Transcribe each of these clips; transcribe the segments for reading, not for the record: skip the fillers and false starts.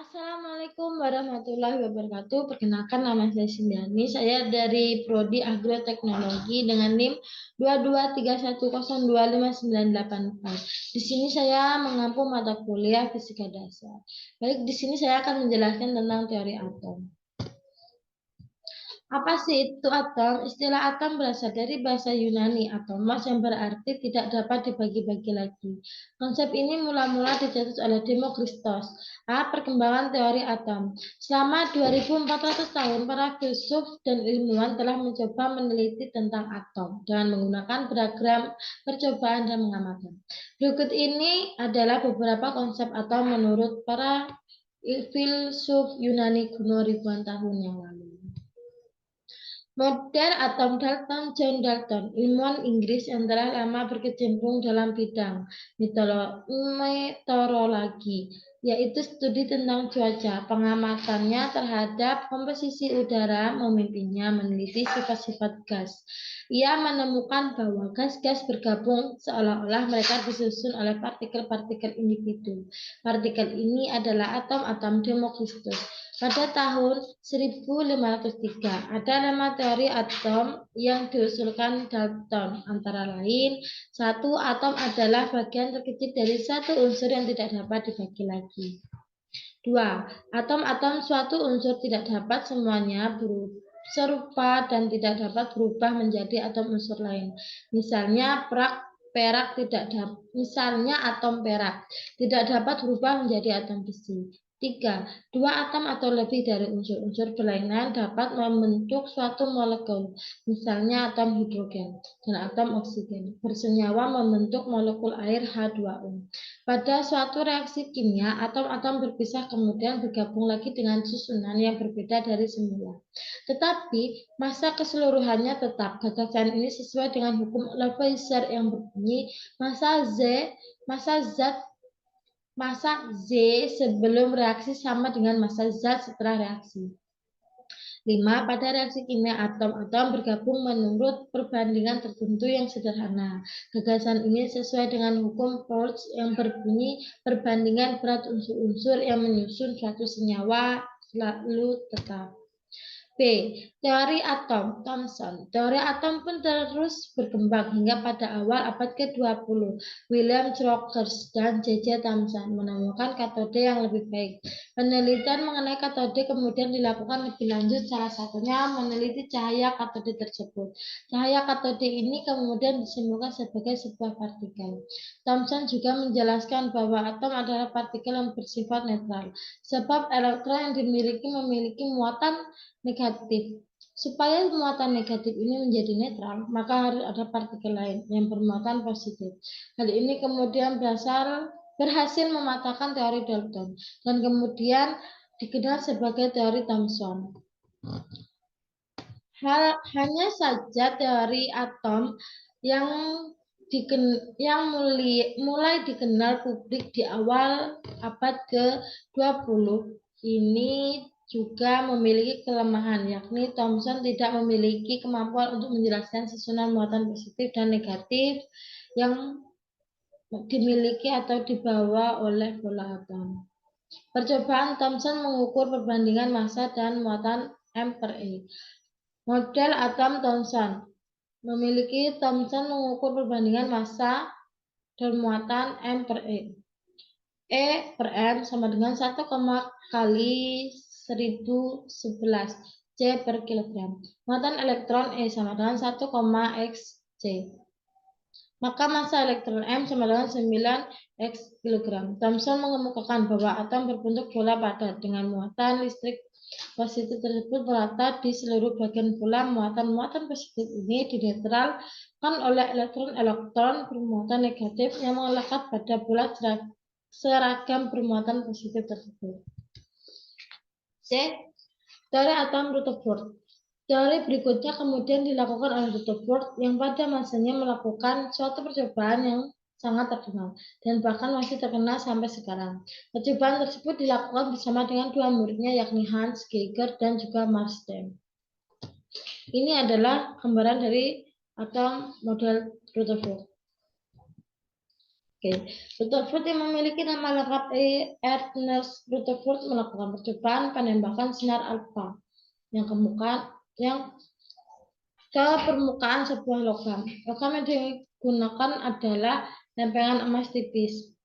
Assalamualaikum warahmatullahi wabarakatuh. Perkenalkan, nama saya Sindiani. Saya dari Prodi Agroteknologi dengan NIM 223102598. Di sini saya mengampu mata kuliah Fisika Dasar. Baik, di sini saya akan menjelaskan tentang teori atom. Apa sih itu atom? Istilah atom berasal dari bahasa Yunani atomos yang berarti tidak dapat dibagi-bagi lagi. Konsep ini mula-mula dicetus oleh Demokritos. Perkembangan teori atom. Selama 2400 tahun, para filsuf dan ilmuwan telah mencoba meneliti tentang atom dengan menggunakan beragam percobaan dan pengamatan. Berikut ini adalah beberapa konsep atom menurut para filsuf Yunani kuno ribuan tahun yang lalu. Model atom Dalton, John Dalton, ilmuwan Inggris yang telah lama berkecimpung dalam bidang meteorologi, yaitu studi tentang cuaca. Pengamatannya terhadap komposisi udara memimpinya meneliti sifat-sifat gas. Ia menemukan bahwa gas-gas bergabung seolah-olah mereka disusun oleh partikel-partikel individu. Partikel ini adalah atom-atom Demokritos. Pada tahun 1503, ada 5 teori atom yang diusulkan Dalton, antara lain, 1. Atom adalah bagian terkecil dari satu unsur yang tidak dapat dibagi lagi. 2. Atom-atom suatu unsur tidak dapat semuanya serupa dan tidak dapat berubah menjadi atom unsur lain. Misalnya atom perak tidak dapat berubah menjadi atom besi. 3. Dua atom atau lebih dari unsur-unsur berlainan dapat membentuk suatu molekul, misalnya atom hidrogen dan atom oksigen, bersenyawa membentuk molekul air H2O. Pada suatu reaksi kimia, atom-atom berpisah kemudian bergabung lagi dengan susunan yang berbeda dari semula. Tetapi massa keseluruhannya tetap. Gagasan ini sesuai dengan hukum Lavoisier yang berbunyi massa Z sebelum reaksi sama dengan massa Z setelah reaksi. 5. Pada reaksi kimia, atom-atom bergabung menurut perbandingan tertentu yang sederhana. Gagasan ini sesuai dengan hukum Pauli yang berbunyi perbandingan berat unsur-unsur yang menyusun suatu senyawa selalu tetap. B. Teori atom Thomson. Teori atom pun terus berkembang hingga pada awal abad ke-20. William Crookes dan J.J. Thomson menemukan katode yang lebih baik. Penelitian mengenai katode kemudian dilakukan lebih lanjut, salah satunya meneliti cahaya katode tersebut. Cahaya katode ini kemudian disimpulkan sebagai sebuah partikel. Thomson juga menjelaskan bahwa atom adalah partikel yang bersifat netral, sebab elektron yang memiliki muatan negatif. Supaya muatan negatif ini menjadi netral, maka harus ada partikel lain yang bermuatan positif. Hal ini kemudian berhasil mematahkan teori Dalton dan kemudian dikenal sebagai teori Thomson. Hanya saja teori atom yang mulai dikenal publik di awal abad ke-20 ini juga memiliki kelemahan, yakni Thomson tidak memiliki kemampuan untuk menjelaskan susunan muatan positif dan negatif yang dimiliki atau dibawa oleh bola atom. Percobaan Thomson mengukur perbandingan massa dan muatan M/E. Model atom Thomson memiliki Thomson mengukur perbandingan massa dan muatan M/E. E per M sama dengan 1, kali 1011 C per kilogram. Muatan elektron E sama dengan 1, X C. Maka massa elektron M sama dengan 9 X kilogram. Thomson mengemukakan bahwa atom berbentuk bola padat dengan muatan listrik positif tersebut merata di seluruh bagian bola. Muatan positif ini dinetralkan oleh elektron bermuatan negatif yang melekat pada bola seragam bermuatan positif tersebut. C. Teori atom Rutherford. Teori berikutnya kemudian dilakukan oleh Rutherford yang pada masanya melakukan suatu percobaan yang sangat terkenal dan bahkan masih terkenal sampai sekarang. Percobaan tersebut dilakukan bersama dengan dua muridnya, yakni Hans Geiger dan juga Marsden. Ini adalah gambaran dari atom model Rutherford. Oke, Rutherford yang memiliki nama lengkap Ernest Rutherford melakukan percobaan penembakan sinar alfa yang ke permukaan sebuah logam. Logam yang digunakan adalah lempengan emas tipis.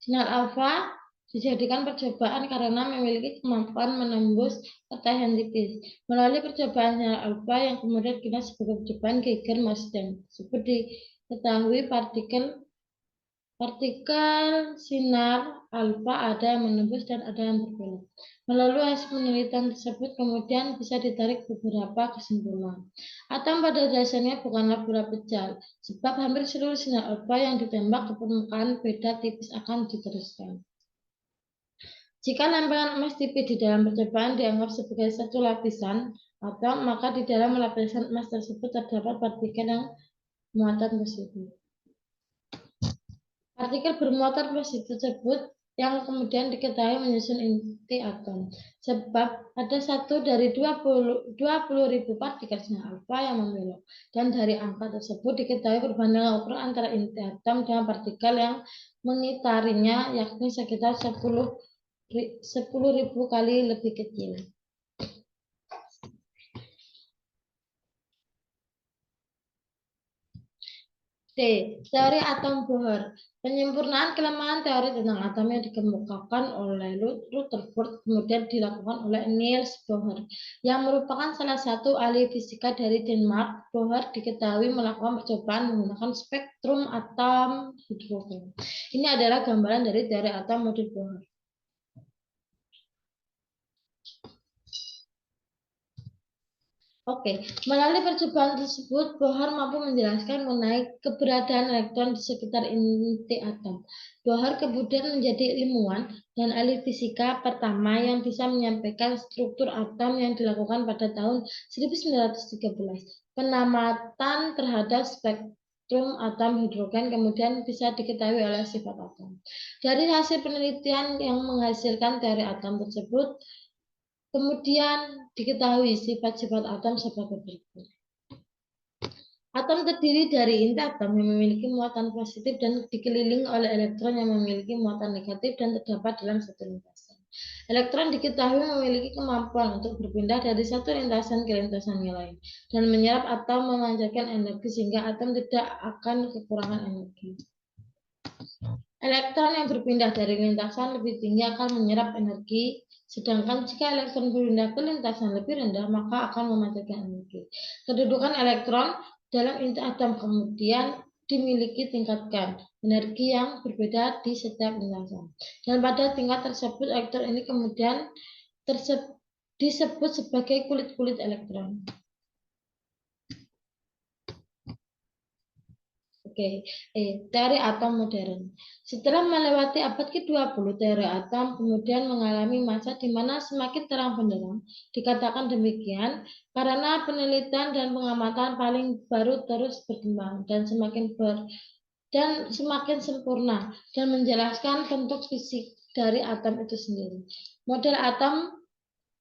Sinar alfa dijadikan percobaan karena memiliki kemampuan menembus peta yang tipis. Melalui percobaan sinar alfa yang kemudian dikenal sebagai percobaan Geiger-Mosten, tersebut diketahui partikel sinar alfa ada yang menembus dan ada yang berbelok. Melalui hasil penelitian tersebut kemudian bisa ditarik beberapa kesimpulan. Atom pada dasarnya bukanlah bola pecal, sebab hampir seluruh sinar alfa yang ditembak ke permukaan beda tipis akan diteruskan. Jika lempengan emas tipis di dalam percobaan dianggap sebagai satu lapisan atom, maka di dalam lapisan emas tersebut terdapat partikel yang muatan positif. Partikel bermuatan positif tersebut yang kemudian diketahui menyusun inti atom. Sebab ada 1 dari 20.000 partikel sinar alfa yang membelok. Dan dari angka tersebut diketahui perbandingan ukuran antara inti atom dengan partikel yang mengitarinya, yakni sekitar 10.000 kali lebih kecil. D. Teori atom Bohr. Penyempurnaan kelemahan teori tentang atom yang dikemukakan oleh Rutherford kemudian dilakukan oleh Niels Bohr, yang merupakan salah satu ahli fisika dari Denmark. Bohr diketahui melakukan percobaan menggunakan spektrum atom hidrogen. Ini adalah gambaran dari teori atom model Bohr. Oke, melalui percobaan tersebut, Bohr mampu menjelaskan mengenai keberadaan elektron di sekitar inti atom. Bohr kemudian menjadi ilmuwan dan ahli fisika pertama yang bisa menyampaikan struktur atom yang dilakukan pada tahun 1913. Penamatan terhadap spektrum atom hidrogen kemudian bisa diketahui oleh sifat atom. Dari hasil penelitian yang menghasilkan teori atom tersebut, kemudian diketahui sifat-sifat atom sebagai berikut. Atom terdiri dari inti atom yang memiliki muatan positif dan dikelilingi oleh elektron yang memiliki muatan negatif dan terdapat dalam satu lintasan. Elektron diketahui memiliki kemampuan untuk berpindah dari satu lintasan ke lintasan yang lain dan menyerap atau memancarkan energi sehingga atom tidak akan kekurangan energi. Elektron yang berpindah dari lintasan lebih tinggi akan menyerap energi, sedangkan jika elektron berpindah ke lintasan lebih rendah, maka akan memancarkan energi. Kedudukan elektron dalam inti atom kemudian dimiliki tingkatkan energi yang berbeda di setiap lintasan. Dan pada tingkat tersebut, elektron ini kemudian disebut sebagai kulit-kulit elektron. Oke, teori atom modern. Setelah melewati abad ke-20, teori atom kemudian mengalami masa di mana semakin terang benderang. Dikatakan demikian karena penelitian dan pengamatan paling baru terus berkembang dan semakin sempurna dan menjelaskan bentuk fisik dari atom itu sendiri. Model atom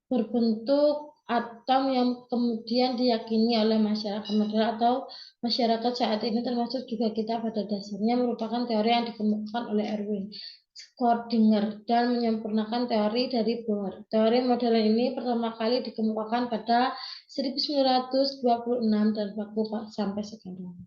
berbentuk atom yang kemudian diyakini oleh masyarakat modern atau masyarakat saat ini termasuk juga kita pada dasarnya merupakan teori yang dikemukakan oleh Erwin Schrödinger dan menyempurnakan teori dari Bohr. Teori modern ini pertama kali dikemukakan pada 1926 dan baku sampai sekarang.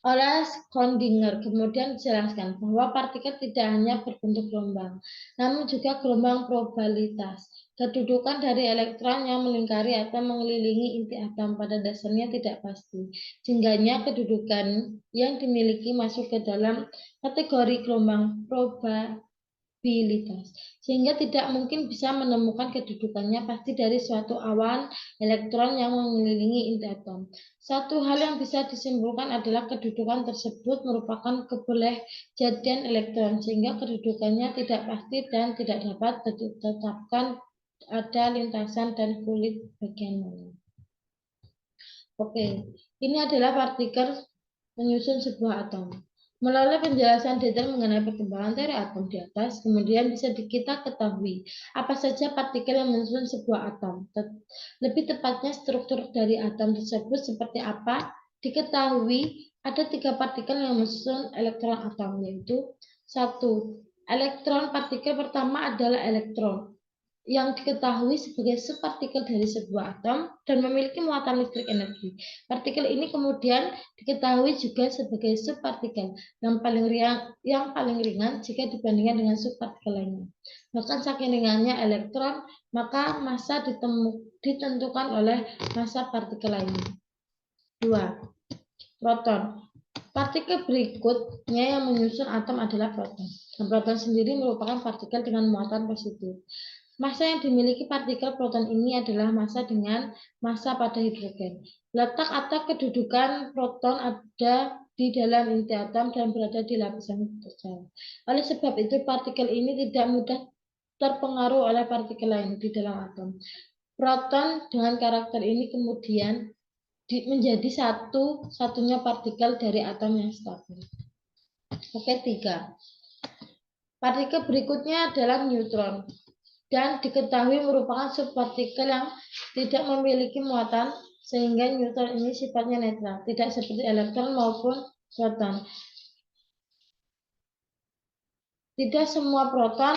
Oleh Schrödinger kemudian dijelaskan bahwa partikel tidak hanya berbentuk gelombang, namun juga gelombang probabilitas. Kedudukan dari elektron yang melingkari atau mengelilingi inti atom pada dasarnya tidak pasti. Sehingganya kedudukan yang dimiliki masuk ke dalam kategori gelombang probabilitas, sehingga tidak mungkin bisa menemukan kedudukannya pasti dari suatu awan elektron yang mengelilingi inti atom. Satu hal yang bisa disimpulkan adalah kedudukan tersebut merupakan kebolehjadian elektron, sehingga kedudukannya tidak pasti dan tidak dapat ditetapkan ada lintasan dan kulit bagian mana. Oke, ini adalah partikel menyusun sebuah atom. Melalui penjelasan detail mengenai perkembangan teori atom di atas, kemudian bisa kita ketahui apa saja partikel yang menyusun sebuah atom. Lebih tepatnya struktur dari atom tersebut seperti apa diketahui Ada 3 partikel yang menyusun elektron atom, yaitu 1. Elektron partikel pertama adalah elektron yang diketahui sebagai subpartikel dari sebuah atom dan memiliki muatan listrik energi. Partikel ini kemudian diketahui juga sebagai subpartikel yang paling ringan jika dibandingkan dengan subpartikel lainnya. Bahkan saking ringannya elektron, maka massa ditentukan oleh massa partikel lainnya. 2. Proton. Partikel berikutnya yang menyusun atom adalah proton. Dan proton sendiri merupakan partikel dengan muatan positif. Massa yang dimiliki partikel proton ini adalah massa dengan massa pada hidrogen. Letak atau kedudukan proton ada di dalam inti atom dan berada di lapisan terjauh. Oleh sebab itu, partikel ini tidak mudah terpengaruh oleh partikel lain di dalam atom. Proton dengan karakter ini kemudian menjadi satu-satunya partikel dari atom yang stabil. Oke, 3. Partikel berikutnya adalah neutron dan diketahui merupakan subpartikel yang tidak memiliki muatan sehingga neutron ini sifatnya netral, tidak seperti elektron maupun proton. Tidak semua proton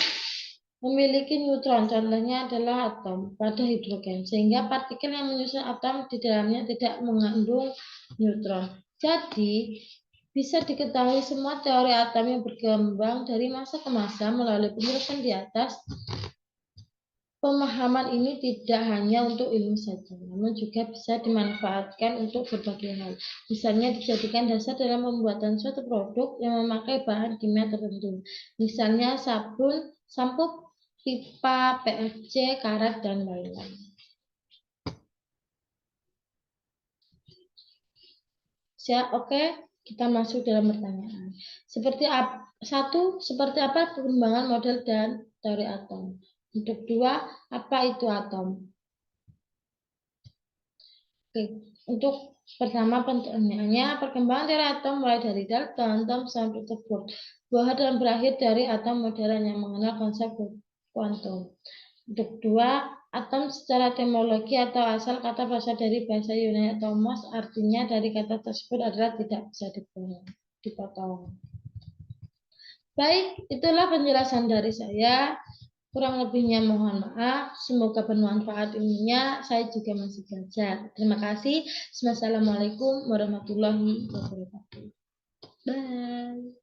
memiliki neutron, contohnya adalah atom pada hidrogen, sehingga partikel yang menyusun atom di dalamnya tidak mengandung neutron. Jadi, bisa diketahui semua teori atom yang berkembang dari masa ke masa melalui penjelasan di atas. Pemahaman ini tidak hanya untuk ilmu saja, namun juga bisa dimanfaatkan untuk berbagai hal. Misalnya dijadikan dasar dalam pembuatan suatu produk yang memakai bahan kimia tertentu. Misalnya sabun, sampo, pipa, PVC, karet, dan lain-lain. Oke, kita masuk dalam pertanyaan. Seperti apa perkembangan model dan teori atom? Untuk 2, apa itu atom? Oke, untuk pertama pertanyaannya, perkembangan teori atom mulai dari Dalton, Thomson, Rutherford, Bohr, dan berakhir dari atom modern yang mengenal konsep kuantum. Untuk 2, atom secara etimologi atau asal kata berasal dari bahasa Yunani atomos, artinya dari kata tersebut adalah tidak bisa dipotong. Baik, itulah penjelasan dari saya. Kurang lebihnya mohon maaf. Semoga bermanfaat ilmunya. Saya juga masih belajar. Terima kasih. Wassalamualaikum warahmatullahi wabarakatuh. Bye.